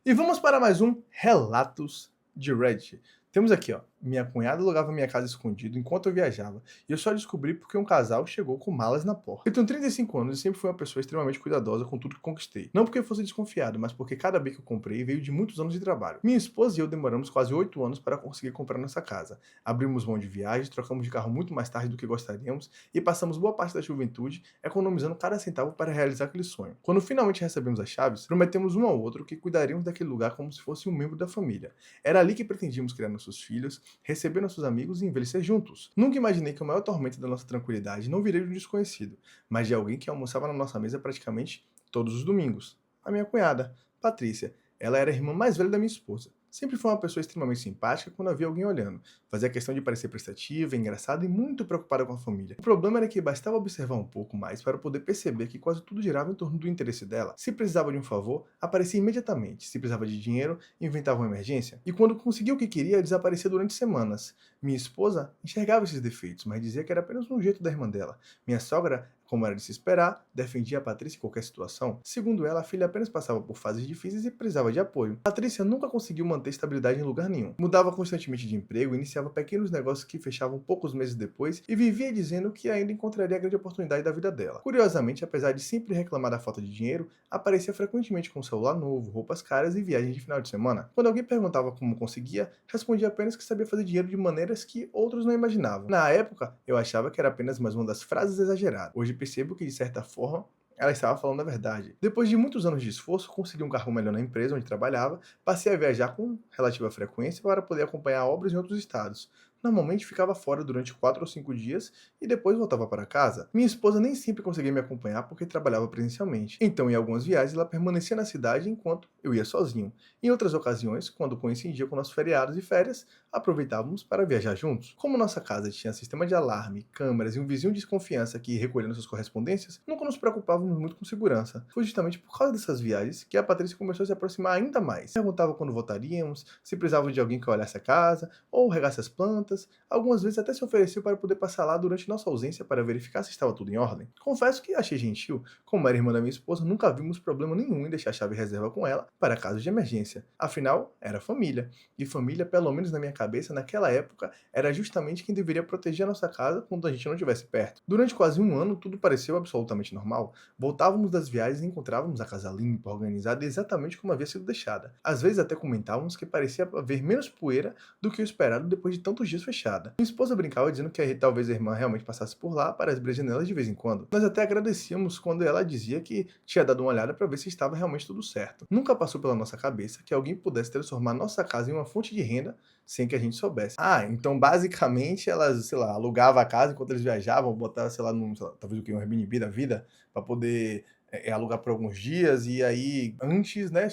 E vamos para mais um Relatos de Reddit. Temos aqui, ó, minha cunhada alugava minha casa escondido enquanto eu viajava, e eu só descobri porque um casal chegou com malas na porta. Eu tenho 35 anos e sempre fui uma pessoa extremamente cuidadosa com tudo que conquistei. Não porque eu fosse desconfiado, mas porque cada bem que eu comprei veio de muitos anos de trabalho. Minha esposa e eu demoramos quase 8 anos para conseguir comprar nossa casa. Abrimos mão de viagens, trocamos de carro muito mais tarde do que gostaríamos e passamos boa parte da juventude economizando cada centavo para realizar aquele sonho. Quando finalmente recebemos as chaves, prometemos um ao outro que cuidaríamos daquele lugar como se fosse um membro da família. Era ali que pretendíamos criar nossos filhos, receber nossos amigos e envelhecer juntos. Nunca imaginei que o maior tormento da nossa tranquilidade não viria de um desconhecido, mas de alguém que almoçava na nossa mesa praticamente todos os domingos. A minha cunhada, Patrícia. Ela era a irmã mais velha da minha esposa. Sempre foi uma pessoa extremamente simpática quando havia alguém olhando. Fazia questão de parecer prestativa, engraçada e muito preocupada com a família. O problema era que bastava observar um pouco mais para poder perceber que quase tudo girava em torno do interesse dela. Se precisava de um favor, aparecia imediatamente. Se precisava de dinheiro, inventava uma emergência. E quando conseguia o que queria, desaparecia durante semanas. Minha esposa enxergava esses defeitos, mas dizia que era apenas um jeito da irmã dela. Minha sogra, como era de se esperar, defendia a Patrícia em qualquer situação. Segundo ela, a filha apenas passava por fases difíceis e precisava de apoio. Patrícia nunca conseguiu manter estabilidade em lugar nenhum. Mudava constantemente de emprego, iniciava pequenos negócios que fechavam poucos meses depois e vivia dizendo que ainda encontraria a grande oportunidade da vida dela. Curiosamente, apesar de sempre reclamar da falta de dinheiro, aparecia frequentemente com um celular novo, roupas caras e viagens de final de semana. Quando alguém perguntava como conseguia, respondia apenas que sabia fazer dinheiro de maneiras que outros não imaginavam. Na época, eu achava que era apenas mais uma das frases exageradas. Hoje percebo que, de certa forma, ela estava falando a verdade. Depois de muitos anos de esforço, consegui um cargo melhor na empresa onde trabalhava, passei a viajar com relativa frequência para poder acompanhar obras em outros estados. Normalmente ficava fora durante 4 ou 5 dias e depois voltava para casa. Minha esposa nem sempre conseguia me acompanhar porque trabalhava presencialmente. Então, em algumas viagens, ela permanecia na cidade enquanto eu ia sozinho. Em outras ocasiões, quando coincidia com nossos feriados e férias, aproveitávamos para viajar juntos. Como nossa casa tinha sistema de alarme, câmeras e um vizinho de desconfiança que recolhia nossas correspondências, nunca nos preocupávamos muito com segurança. Foi justamente por causa dessas viagens que a Patrícia começou a se aproximar ainda mais. Perguntava quando voltaríamos, se precisava de alguém que olhasse a casa, ou regasse as plantas. Algumas vezes até se ofereceu para poder passar lá durante nossa ausência para verificar se estava tudo em ordem. Confesso que achei gentil, como era irmã da minha esposa, nunca vimos problema nenhum em deixar a chave reserva com ela para casos de emergência. Afinal, era família. E família, pelo menos na minha cabeça, naquela época, era justamente quem deveria proteger a nossa casa quando a gente não estivesse perto. Durante quase um ano, tudo pareceu absolutamente normal. Voltávamos das viagens e encontrávamos a casa limpa, organizada exatamente como havia sido deixada. Às vezes até comentávamos que parecia haver menos poeira do que o esperado depois de tantos dias fechada. Minha esposa brincava dizendo que talvez a irmã realmente passasse por lá para abrir as janelas de vez em quando. Nós até agradecíamos quando ela dizia que tinha dado uma olhada para ver se estava realmente tudo certo. Nunca passou pela nossa cabeça que alguém pudesse transformar nossa casa em uma fonte de renda sem que a gente soubesse. Ah, então basicamente elas, sei lá, alugava a casa enquanto eles viajavam, botava, sei lá, sei lá, talvez o que, um Airbnb da vida, para poder alugar por alguns dias, e aí antes, né,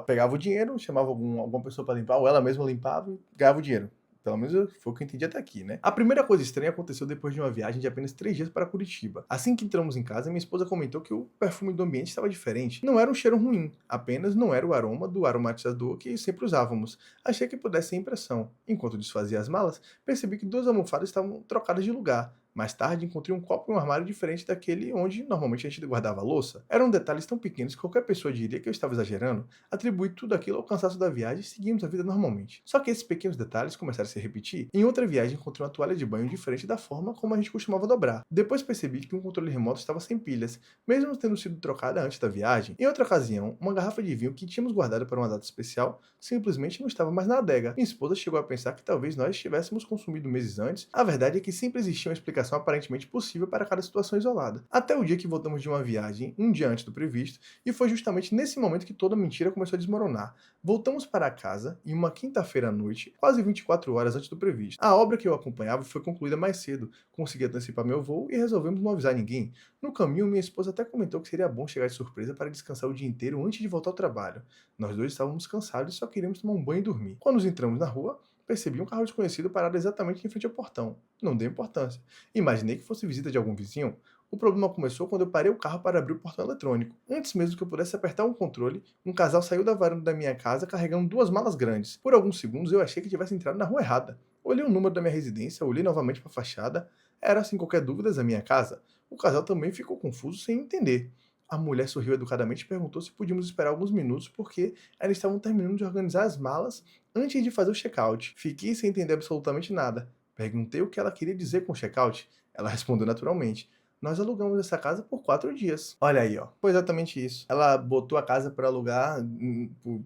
pegava o dinheiro, chamava alguma pessoa para limpar, ou ela mesma limpava e ganhava o dinheiro. Pelo menos foi o que eu entendi até aqui, né? A primeira coisa estranha aconteceu depois de uma viagem de apenas 3 dias para Curitiba. Assim que entramos em casa, minha esposa comentou que o perfume do ambiente estava diferente. Não era um cheiro ruim, apenas não era o aroma do aromatizador que sempre usávamos. Achei que pudesse ser impressão. Enquanto desfazia as malas, percebi que 2 almofadas estavam trocadas de lugar. Mais tarde, encontrei um copo e um armário diferente daquele onde normalmente a gente guardava a louça. Eram detalhes tão pequenos que qualquer pessoa diria que eu estava exagerando. Atribuí tudo aquilo ao cansaço da viagem e seguimos a vida normalmente. Só que esses pequenos detalhes começaram a se repetir. Em outra viagem, encontrei uma toalha de banho diferente da forma como a gente costumava dobrar. Depois percebi que um controle remoto estava sem pilhas, mesmo tendo sido trocada antes da viagem. Em outra ocasião, uma garrafa de vinho que tínhamos guardado para uma data especial simplesmente não estava mais na adega. Minha esposa chegou a pensar que talvez nós tivéssemos consumido meses antes. A verdade é que sempre existia uma explicação aparentemente possível para cada situação isolada. Até o dia que voltamos de uma viagem, um dia antes do previsto, e foi justamente nesse momento que toda mentira começou a desmoronar. Voltamos para casa em uma quinta-feira à noite, quase 24 horas antes do previsto. A obra que eu acompanhava foi concluída mais cedo, consegui antecipar meu voo e resolvemos não avisar ninguém. No caminho, minha esposa até comentou que seria bom chegar de surpresa para descansar o dia inteiro antes de voltar ao trabalho. Nós dois estávamos cansados e só queríamos tomar um banho e dormir. Quando nos entramos na rua, percebi um carro desconhecido parado exatamente em frente ao portão. Não dei importância. Imaginei que fosse visita de algum vizinho. O problema começou quando eu parei o carro para abrir o portão eletrônico. Antes mesmo que eu pudesse apertar um controle, um casal saiu da varanda da minha casa carregando 2 malas grandes. Por alguns segundos eu achei que tivesse entrado na rua errada. Olhei o número da minha residência, olhei novamente para a fachada. Era, sem qualquer dúvida, a minha casa. O casal também ficou confuso sem entender. A mulher sorriu educadamente e perguntou se podíamos esperar alguns minutos porque elas estavam terminando de organizar as malas antes de fazer o check-out. Fiquei sem entender absolutamente nada. Perguntei o que ela queria dizer com check-out. Ela respondeu naturalmente. Nós alugamos essa casa por 4 dias. Olha aí, ó. Foi exatamente isso. Ela botou a casa para alugar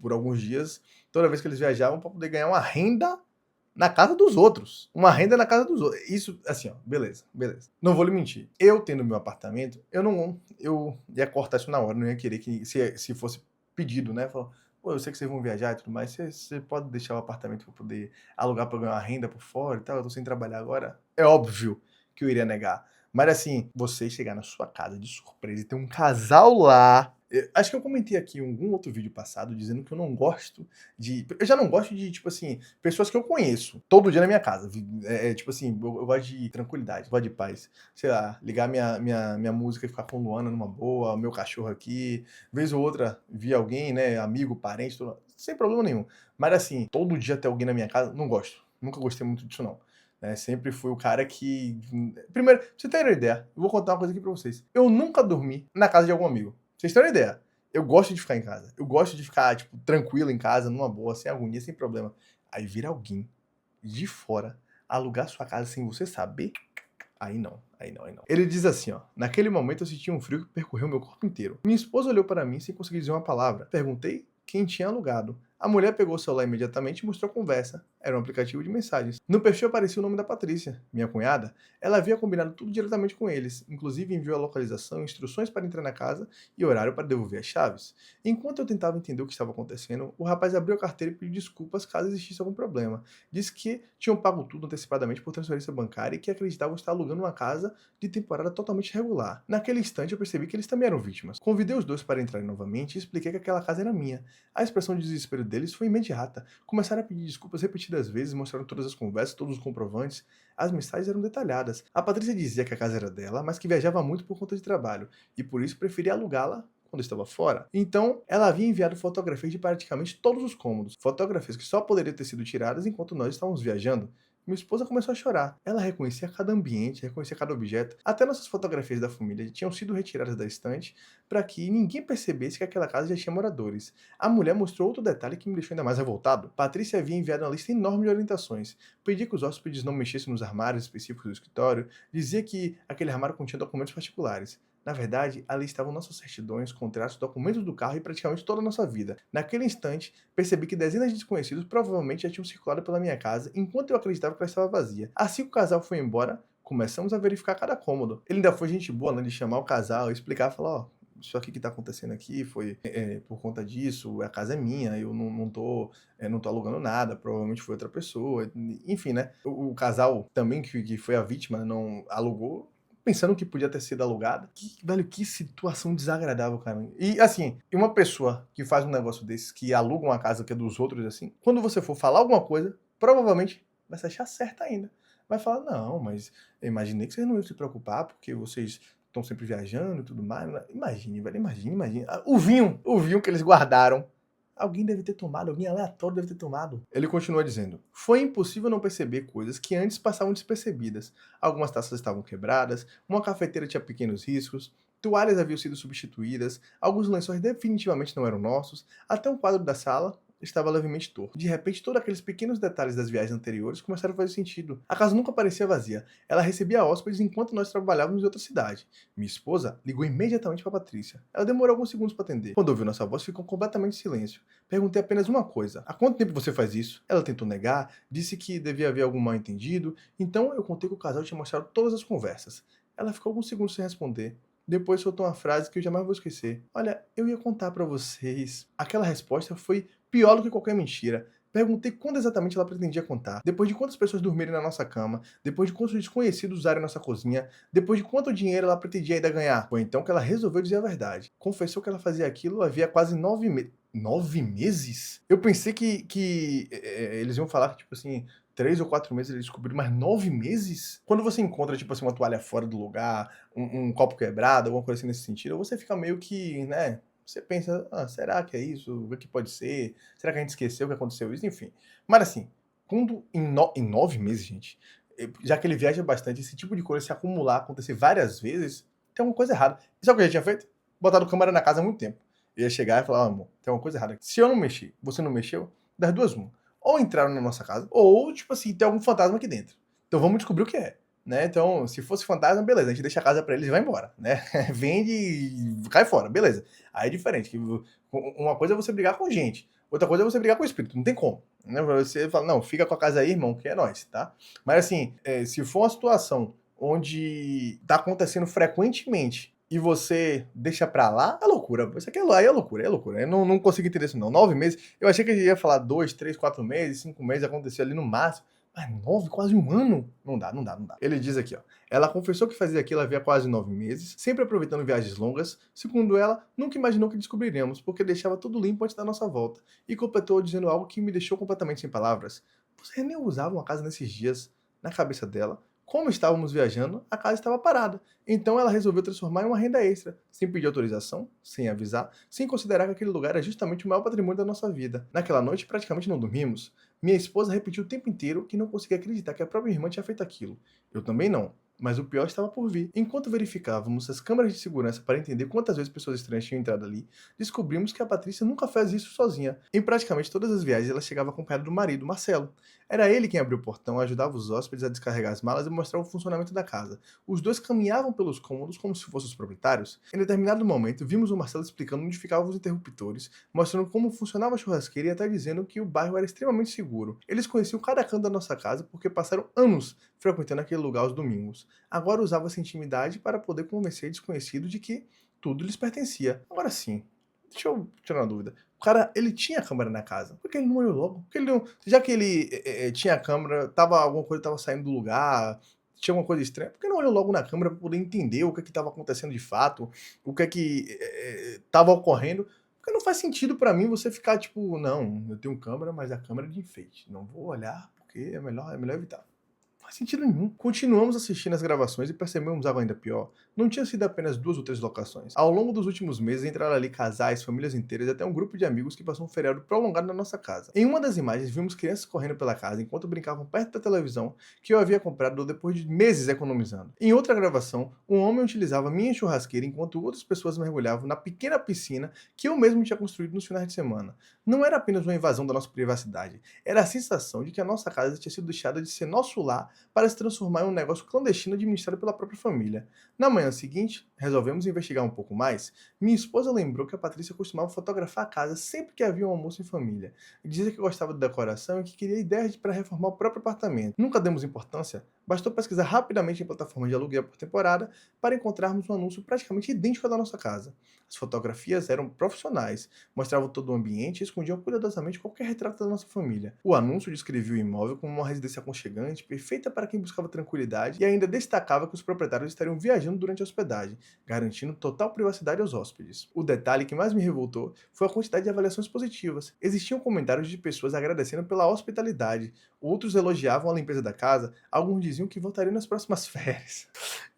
por alguns dias, toda vez que eles viajavam, para poder ganhar uma renda na casa dos outros. Uma renda na casa dos outros. Isso, assim, ó, beleza, beleza. Não vou lhe mentir. Eu tendo meu apartamento, eu ia cortar isso na hora, não ia querer que, se fosse pedido, né? Falar, pô, eu sei que vocês vão viajar e tudo mais, você pode deixar o apartamento para poder alugar para ganhar uma renda por fora e tal, eu tô sem trabalhar agora. É óbvio que eu iria negar. Mas assim, você chegar na sua casa de surpresa e ter um casal lá. Acho que eu comentei aqui em algum outro vídeo passado dizendo que eu não gosto de. Eu já não gosto de, tipo assim, pessoas que eu conheço todo dia na minha casa. Tipo assim, eu gosto de tranquilidade, gosto de paz. Sei lá, ligar minha música e ficar com Luana numa boa, o meu cachorro aqui. Vez ou outra, vi alguém, né, amigo, parente, tudo, sem problema nenhum. Mas assim, todo dia ter alguém na minha casa, não gosto. Nunca gostei muito disso, não. Sempre fui o cara que. Primeiro, pra você ter uma ideia, eu vou contar uma coisa aqui pra vocês. Eu nunca dormi na casa de algum amigo. Pra vocês terem uma ideia. Eu gosto de ficar em casa. Eu gosto de ficar, tipo, tranquilo em casa, numa boa, sem agonia, sem problema. Aí vir alguém de fora alugar sua casa sem você saber, aí não, aí não, aí não. Ele diz assim, ó: naquele momento eu senti um frio que percorreu meu corpo inteiro. Minha esposa olhou para mim sem conseguir dizer uma palavra. Perguntei quem tinha alugado. A mulher pegou o celular imediatamente e mostrou a conversa. Era um aplicativo de mensagens. No perfil aparecia o nome da Patrícia, minha cunhada. Ela havia combinado tudo diretamente com eles, inclusive enviou a localização, instruções para entrar na casa e horário para devolver as chaves. Enquanto eu tentava entender o que estava acontecendo, o rapaz abriu a carteira e pediu desculpas caso existisse algum problema. Disse que tinham pago tudo antecipadamente por transferência bancária e que acreditavam estar alugando uma casa de temporada totalmente regular. Naquele instante eu percebi que eles também eram vítimas. Convidei os dois para entrarem novamente e expliquei que aquela casa era minha. A expressão de desespero deles foi imediata. Começaram a pedir desculpas repetidas vezes, mostraram todas as conversas, todos os comprovantes. As mensagens eram detalhadas. A Patrícia dizia que a casa era dela, mas que viajava muito por conta de trabalho, e por isso preferia alugá-la quando estava fora. Então, ela havia enviado fotografias de praticamente todos os cômodos, fotografias que só poderiam ter sido tiradas enquanto nós estávamos viajando. Minha esposa começou a chorar. Ela reconhecia cada ambiente, reconhecia cada objeto. Até nossas fotografias da família tinham sido retiradas da estante para que ninguém percebesse que aquela casa já tinha moradores. A mulher mostrou outro detalhe que me deixou ainda mais revoltado. Patrícia havia enviado uma lista enorme de orientações. Pedia que os hóspedes não mexessem nos armários específicos do escritório. Dizia que aquele armário continha documentos particulares. Na verdade, ali estavam nossas certidões, contratos, documentos do carro e praticamente toda a nossa vida. Naquele instante, percebi que dezenas de desconhecidos provavelmente já tinham circulado pela minha casa enquanto eu acreditava que ela estava vazia. Assim que o casal foi embora, começamos a verificar cada cômodo. Ele ainda foi gente boa, né, de chamar o casal, explicar, falar, ó, isso aqui que tá acontecendo aqui foi por conta disso, a casa é minha, eu não tô alugando nada, provavelmente foi outra pessoa, enfim, né? O casal também, que foi a vítima, não alugou, pensando que podia ter sido alugada. Velho, que situação desagradável, cara. E assim, uma pessoa que faz um negócio desses, que aluga uma casa que é dos outros, assim, quando você for falar alguma coisa, provavelmente vai se achar certa ainda. Vai falar, não, mas eu imaginei que vocês não iam se preocupar, porque vocês estão sempre viajando e tudo mais. Imagine, velho, imagine. O vinho que eles guardaram. Alguém deve ter tomado, alguém aleatório deve ter tomado. Ele continua dizendo: foi impossível não perceber coisas que antes passavam despercebidas. Algumas taças estavam quebradas, uma cafeteira tinha pequenos riscos, toalhas haviam sido substituídas, alguns lençóis definitivamente não eram nossos, até um quadro da sala estava levemente torto. De repente, todos aqueles pequenos detalhes das viagens anteriores começaram a fazer sentido. A casa nunca parecia vazia. Ela recebia hóspedes enquanto nós trabalhávamos em outra cidade. Minha esposa ligou imediatamente para Patrícia. Ela demorou alguns segundos para atender. Quando ouviu nossa voz, ficou completamente em silêncio. Perguntei apenas uma coisa: há quanto tempo você faz isso? Ela tentou negar, disse que devia haver algum mal entendido, então eu contei que o casal tinha mostrado todas as conversas. Ela ficou alguns segundos sem responder. Depois soltou uma frase que eu jamais vou esquecer. Olha, eu ia contar pra vocês. Aquela resposta foi pior do que qualquer mentira. Perguntei quando exatamente ela pretendia contar. Depois de quantas pessoas dormirem na nossa cama, depois de quantos desconhecidos usarem nossa cozinha, depois de quanto dinheiro ela pretendia ainda ganhar. Foi então que ela resolveu dizer a verdade. Confessou que ela fazia aquilo havia quase 9 meses. 9 meses? Eu pensei que eles iam falar que, tipo assim, 3 ou 4 meses eles descobriram, mas 9 meses? Quando você encontra, tipo assim, uma toalha fora do lugar, um copo quebrado, alguma coisa assim nesse sentido, você fica meio que, né? Você pensa, será que é isso? O que pode ser? Será que a gente esqueceu que aconteceu isso? Enfim. Mas assim, quando em 9 meses, gente, já que ele viaja bastante, esse tipo de coisa se acumular, acontecer várias vezes, tem alguma coisa errada. E sabe o que eu já tinha feito? botado câmera na casa há muito tempo. Eu ia chegar e falar, amor, tem uma coisa errada aqui. Se eu não mexi, você não mexeu, das duas uma. Ou entraram na nossa casa, ou, tipo assim, tem algum fantasma aqui dentro. Então vamos descobrir o que é. Né? Então, se fosse fantasma, beleza, a gente deixa a casa pra eles e vai embora, né? Vende e cai fora, beleza. Aí é diferente, que uma coisa é você brigar com gente, outra coisa é você brigar com o espírito, não tem como. Né? Você fala, não, fica com a casa aí, irmão, que é nóis, tá? Mas assim, se for uma situação onde tá acontecendo frequentemente e você deixa pra lá, é loucura. Isso aqui é loucura, é loucura. Eu não consigo entender isso, não. 9 meses, eu achei que ele ia falar 2, 3, 4 meses, 5 meses, aconteceu ali no máximo. Mas 9, quase um ano? Não dá. Ele diz aqui, ó. Ela confessou que fazia aquilo havia quase 9 meses, sempre aproveitando viagens longas. Segundo ela, nunca imaginou que descobriríamos, porque deixava tudo limpo antes da nossa volta. E completou dizendo algo que me deixou completamente sem palavras. Você nem usava uma casa nesses dias. Na cabeça dela, como estávamos viajando, a casa estava parada. Então ela resolveu transformar em uma renda extra, sem pedir autorização, sem avisar, sem considerar que aquele lugar era justamente o maior patrimônio da nossa vida. Naquela noite praticamente não dormimos. Minha esposa repetiu o tempo inteiro que não conseguia acreditar que a própria irmã tinha feito aquilo. Eu também não. Mas o pior estava por vir. Enquanto verificávamos as câmeras de segurança para entender quantas vezes pessoas estranhas tinham entrado ali, descobrimos que a Patrícia nunca fez isso sozinha. Em praticamente todas as viagens ela chegava acompanhada do marido, Marcelo. Era ele quem abriu o portão, ajudava os hóspedes a descarregar as malas e mostrar o funcionamento da casa. Os dois caminhavam pelos cômodos como se fossem os proprietários. Em determinado momento, vimos o Marcelo explicando onde ficavam os interruptores, mostrando como funcionava a churrasqueira e até dizendo que o bairro era extremamente seguro. Eles conheciam cada canto da nossa casa porque passaram anos frequentando aquele lugar aos domingos. Agora usava essa intimidade para poder convencer desconhecido de que tudo lhes pertencia. Agora sim, deixa eu tirar uma dúvida. O cara, ele tinha câmera na casa. Por que ele não olhou logo? Porque ele não, já que ele tinha câmera, alguma coisa estava saindo do lugar, tinha alguma coisa estranha, por que não olhou logo na câmera para poder entender o que estava acontecendo de fato, o que estava ocorrendo? Porque não faz sentido para mim você ficar tipo, não, eu tenho câmera, mas a câmera é de enfeite. Não vou olhar porque é melhor evitar. Não faz sentido nenhum. Continuamos assistindo as gravações e percebemos algo ainda pior. Não tinha sido apenas 2 ou 3 locações. Ao longo dos últimos meses entraram ali casais, famílias inteiras e até um grupo de amigos que passou um feriado prolongado na nossa casa. Em uma das imagens vimos crianças correndo pela casa enquanto brincavam perto da televisão que eu havia comprado depois de meses economizando. Em outra gravação, um homem utilizava minha churrasqueira enquanto outras pessoas mergulhavam na pequena piscina que eu mesmo tinha construído nos finais de semana. Não era apenas uma invasão da nossa privacidade, era a sensação de que a nossa casa tinha sido deixada de ser nosso lar para se transformar em um negócio clandestino administrado pela própria família. Na manhã seguinte, resolvemos investigar um pouco mais. Minha esposa lembrou que a Patrícia costumava fotografar a casa sempre que havia um almoço em família. Dizia que gostava de decoração e que queria ideias para reformar o próprio apartamento. Nunca demos importância, bastou pesquisar rapidamente em plataformas de aluguel por temporada para encontrarmos um anúncio praticamente idêntico ao da nossa casa. As fotografias eram profissionais, mostravam todo o ambiente e escondiam cuidadosamente qualquer retrato da nossa família. O anúncio descrevia o imóvel como uma residência aconchegante, perfeita para quem buscava tranquilidade, e ainda destacava que os proprietários estariam viajando durante a hospedagem, garantindo total privacidade aos hóspedes. O detalhe que mais me revoltou foi a quantidade de avaliações positivas. Existiam comentários de pessoas agradecendo pela hospitalidade, outros elogiavam a limpeza da casa, alguns diziam que voltariam nas próximas férias.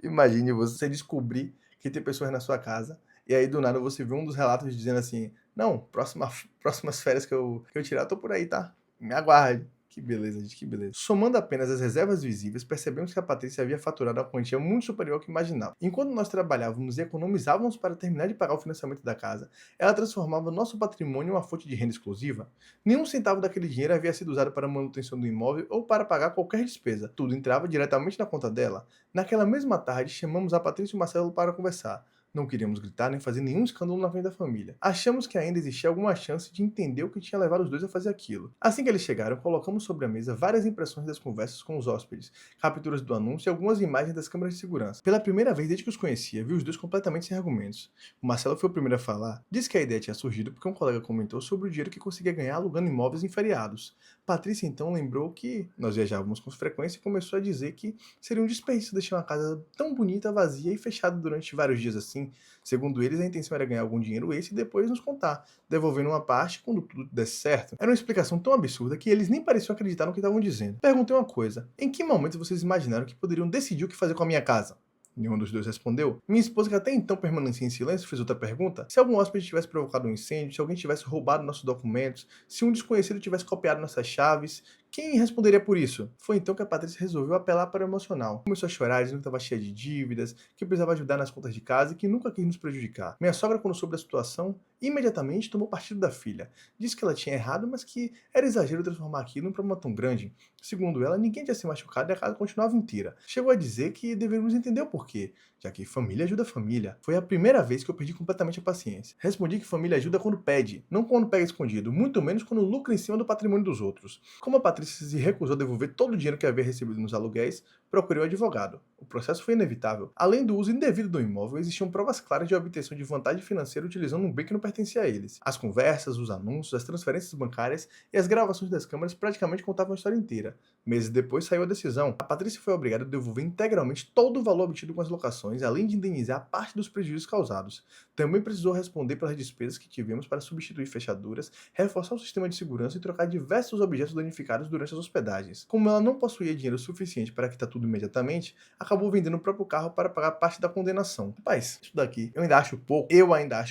Imagine você descobrir que tem pessoas na sua casa e aí do nada você vê um dos relatos dizendo assim: não, próximas férias que eu tirar, eu tô por aí, tá? Me aguarde. Que beleza, gente, que beleza. Somando apenas as reservas visíveis, percebemos que a Patrícia havia faturado a quantia muito superior ao que imaginava. Enquanto nós trabalhávamos e economizávamos para terminar de pagar o financiamento da casa, ela transformava nosso patrimônio em uma fonte de renda exclusiva. Nenhum centavo daquele dinheiro havia sido usado para a manutenção do imóvel ou para pagar qualquer despesa. Tudo entrava diretamente na conta dela. Naquela mesma tarde, chamamos a Patrícia e o Marcelo para conversar. Não queríamos gritar nem fazer nenhum escândalo na frente da família. Achamos que ainda existia alguma chance de entender o que tinha levado os dois a fazer aquilo. Assim que eles chegaram, colocamos sobre a mesa várias impressões das conversas com os hóspedes, capturas do anúncio e algumas imagens das câmeras de segurança. Pela primeira vez desde que os conhecia, vi os dois completamente sem argumentos. O Marcelo foi o primeiro a falar. Disse que a ideia tinha surgido porque um colega comentou sobre o dinheiro que conseguia ganhar alugando imóveis em feriados. Patrícia então lembrou que nós viajávamos com frequência e começou a dizer que seria um desperdício deixar uma casa tão bonita, vazia e fechada durante vários dias assim. Segundo eles, a intenção era ganhar algum dinheiro esse e depois nos contar, devolvendo uma parte quando tudo desse certo. Era uma explicação tão absurda que eles nem pareciam acreditar no que estavam dizendo. Perguntei uma coisa: em que momento vocês imaginaram que poderiam decidir o que fazer com a minha casa? Nenhum dos dois respondeu. Minha esposa, que até então permanecia em silêncio, fez outra pergunta. Se algum hóspede tivesse provocado um incêndio, se alguém tivesse roubado nossos documentos, se um desconhecido tivesse copiado nossas chaves, Quem responderia por isso? Foi então que a Patrícia resolveu apelar para o emocional. Começou a chorar, dizendo que estava cheia de dívidas, que precisava ajudar nas contas de casa e que nunca quis nos prejudicar. Minha sogra, quando soube da situação, imediatamente tomou partido da filha. Disse que ela tinha errado, mas que era exagero transformar aquilo num problema tão grande. Segundo ela, ninguém tinha se machucado e a casa continuava inteira. Chegou a dizer que deveríamos entender o porquê, já que família ajuda família. Foi a primeira vez que eu perdi completamente a paciência. Respondi que família ajuda quando pede, não quando pega escondido, muito menos quando lucra em cima do patrimônio dos outros. Como a Patrícia se recusou a devolver todo o dinheiro que havia recebido nos aluguéis, procurei o advogado. O processo foi inevitável. Além do uso indevido do imóvel, existiam provas claras de obtenção de vantagem financeira utilizando um bem que não pertencia a eles. As conversas, os anúncios, as transferências bancárias e as gravações das câmeras praticamente contavam a história inteira. Meses depois saiu a decisão. A Patrícia foi obrigada a devolver integralmente todo o valor obtido com as locações, além de indenizar parte dos prejuízos causados. Também precisou responder pelas despesas que tivemos para substituir fechaduras, reforçar o sistema de segurança e trocar diversos objetos danificados durante as hospedagens. Como ela não possuía dinheiro suficiente para quitar tudo imediatamente, acabou vendendo o próprio carro para pagar parte da condenação. Rapaz, isso daqui eu ainda acho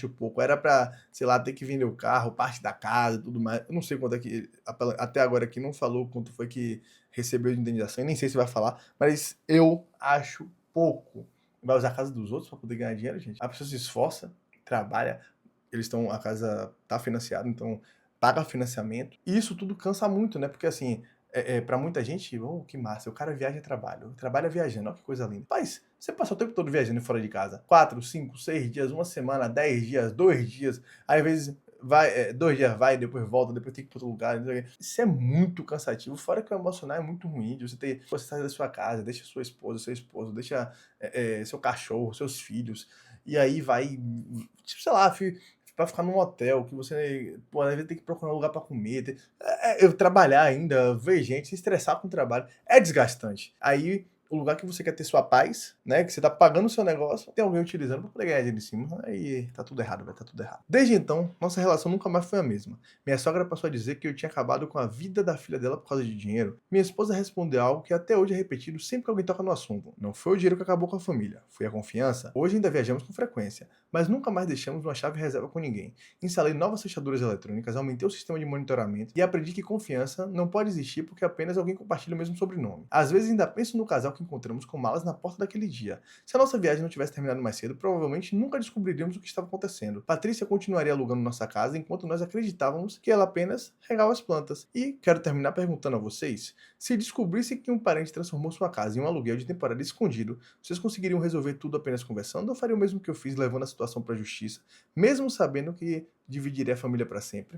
pouco. Era pra, sei lá, ter que vender o carro, parte da casa e tudo mais. Eu não sei quanto é que, até agora aqui não falou quanto foi que recebeu de indenização, e nem sei se vai falar, mas eu acho pouco. Vai usar a casa dos outros para poder ganhar dinheiro, gente? A pessoa se esforça, trabalha, a casa tá financiada, então paga financiamento. E isso tudo cansa muito, né? Porque assim, para muita gente, oh, que massa, o cara viaja e trabalha viajando, olha que coisa linda. Mas você passa o tempo todo viajando fora de casa, 4, 5, 6 dias, uma semana, 10 dias, 2 dias, aí, às vezes vai, 2 dias vai, depois volta, depois tem que ir para outro lugar. Isso é muito cansativo, fora que o emocional é muito ruim, de você sair da sua casa, deixa sua esposa, seu esposo, deixa seu cachorro, seus filhos, e aí vai, tipo, sei lá, pra ficar num hotel, que você, pô, às vezes tem que procurar um lugar pra comer, eu trabalhar ainda, ver gente, se estressar com o trabalho, é desgastante. Aí, o lugar que você quer ter sua paz, né, que você tá pagando o seu negócio, tem alguém utilizando pra poder ganhar dinheiro em cima, aí tá tudo errado, vai tá tudo errado. Desde então, nossa relação nunca mais foi a mesma. Minha sogra passou a dizer que eu tinha acabado com a vida da filha dela por causa de dinheiro. Minha esposa respondeu algo que até hoje é repetido sempre que alguém toca no assunto. Não foi o dinheiro que acabou com a família, foi a confiança. Hoje ainda viajamos com frequência, mas nunca mais deixamos uma chave reserva com ninguém. Instalei novas fechaduras eletrônicas, aumentei o sistema de monitoramento e aprendi que confiança não pode existir porque apenas alguém compartilha o mesmo sobrenome. Às vezes ainda penso no casal que encontramos com malas na porta daquele dia. Se a nossa viagem não tivesse terminado mais cedo, provavelmente nunca descobriríamos o que estava acontecendo. Patrícia continuaria alugando nossa casa enquanto nós acreditávamos que ela apenas regava as plantas. E quero terminar perguntando a vocês, se descobrisse que um parente transformou sua casa em um aluguel de temporada escondido, vocês conseguiriam resolver tudo apenas conversando ou fariam o mesmo que eu fiz, levando a situação para a justiça, mesmo sabendo que dividiria a família para sempre?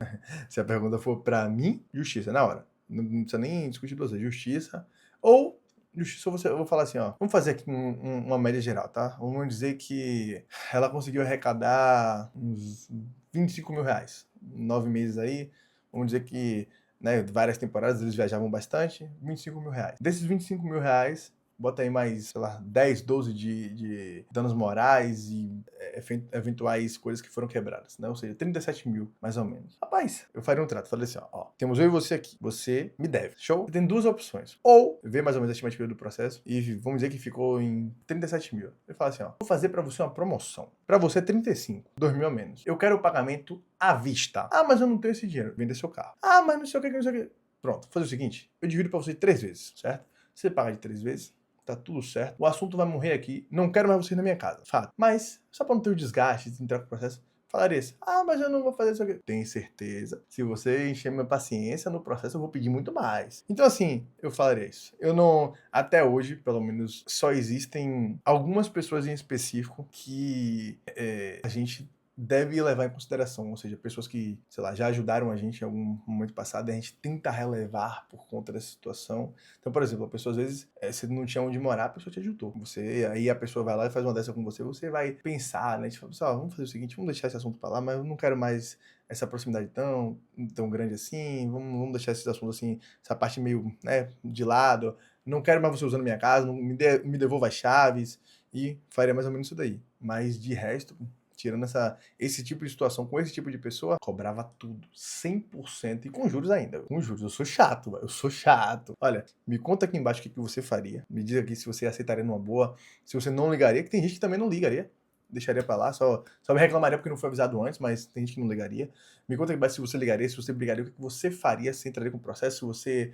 Se a pergunta for para mim, justiça, na hora. Não precisa nem discutir duas vezes. Justiça ou justiça, eu vou falar assim, ó. Vamos fazer aqui uma média geral, tá? Vamos dizer que ela conseguiu arrecadar uns 25 mil reais. 9 meses aí. Vamos dizer que, né, várias temporadas eles viajavam bastante. 25 mil reais. Desses 25 mil reais, bota aí mais, sei lá, 10, 12 de danos morais e eventuais coisas que foram quebradas, né? Ou seja, 37 mil, mais ou menos. Rapaz, eu faria um trato. Falei assim, ó, temos eu e você aqui. Você me deve. Show? Você tem duas opções. Ou ver mais ou menos a estimativa do processo e vamos dizer que ficou em 37 mil. Eu falo assim, ó, vou fazer pra você uma promoção. Pra você é 35, 2 mil a menos. Eu quero o pagamento à vista. Ah, mas eu não tenho esse dinheiro. Vender seu carro. Ah, mas não sei o que, não sei o que. Pronto, vou fazer o seguinte, eu divido pra você 3 vezes, certo? Você paga de 3 vezes, tá tudo certo. O assunto vai morrer aqui. Não quero mais vocês na minha casa. Fato. Mas, só pra não ter o desgaste de entrar com o processo, falaria isso. Ah, mas eu não vou fazer isso aqui. Tem certeza. Se você encher minha paciência no processo, eu vou pedir muito mais. Então, assim, eu falaria isso. Eu não... Até hoje, pelo menos, só existem algumas pessoas em específico que a gente deve levar em consideração, ou seja, pessoas que, sei lá, já ajudaram a gente em algum momento passado e a gente tenta relevar por conta dessa situação. Então, por exemplo, a pessoa às vezes, você não tinha onde morar, a pessoa te ajudou. Aí a pessoa vai lá e faz uma dessa com você, você vai pensar, né? Tipo, pessoal, vamos fazer o seguinte, vamos deixar esse assunto pra lá, mas eu não quero mais essa proximidade tão grande assim, vamos deixar esses assuntos assim, essa parte meio, né, de lado, não quero mais você usando minha casa, não me devolva as chaves, e faria mais ou menos isso daí. Mas de resto, tirando esse tipo de situação com esse tipo de pessoa, cobrava tudo, 100% e com juros ainda. Com juros, eu sou chato, eu sou chato. Olha, me conta aqui embaixo o que você faria. Me diz aqui se você aceitaria numa boa, se você não ligaria, que tem gente que também não ligaria. deixaria pra lá, só me reclamaria porque não foi avisado antes, mas tem gente que não ligaria. Me conta aqui embaixo se você ligaria, se você brigaria, o que você faria, se entraria com o processo, se você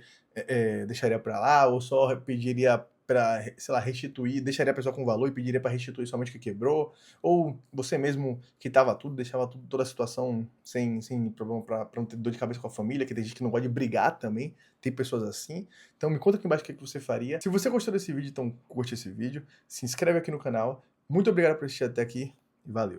deixaria pra lá ou só pediria pra, sei lá, restituir, deixaria a pessoa com valor e pediria pra restituir somente o que quebrou, ou você mesmo quitava tudo, deixava tudo, toda a situação sem problema pra não ter dor de cabeça com a família, que tem gente que não gosta de brigar também, tem pessoas assim. Então me conta aqui embaixo o que você faria. Se você gostou desse vídeo, então curte esse vídeo, se inscreve aqui no canal. Muito obrigado por assistir até aqui e valeu!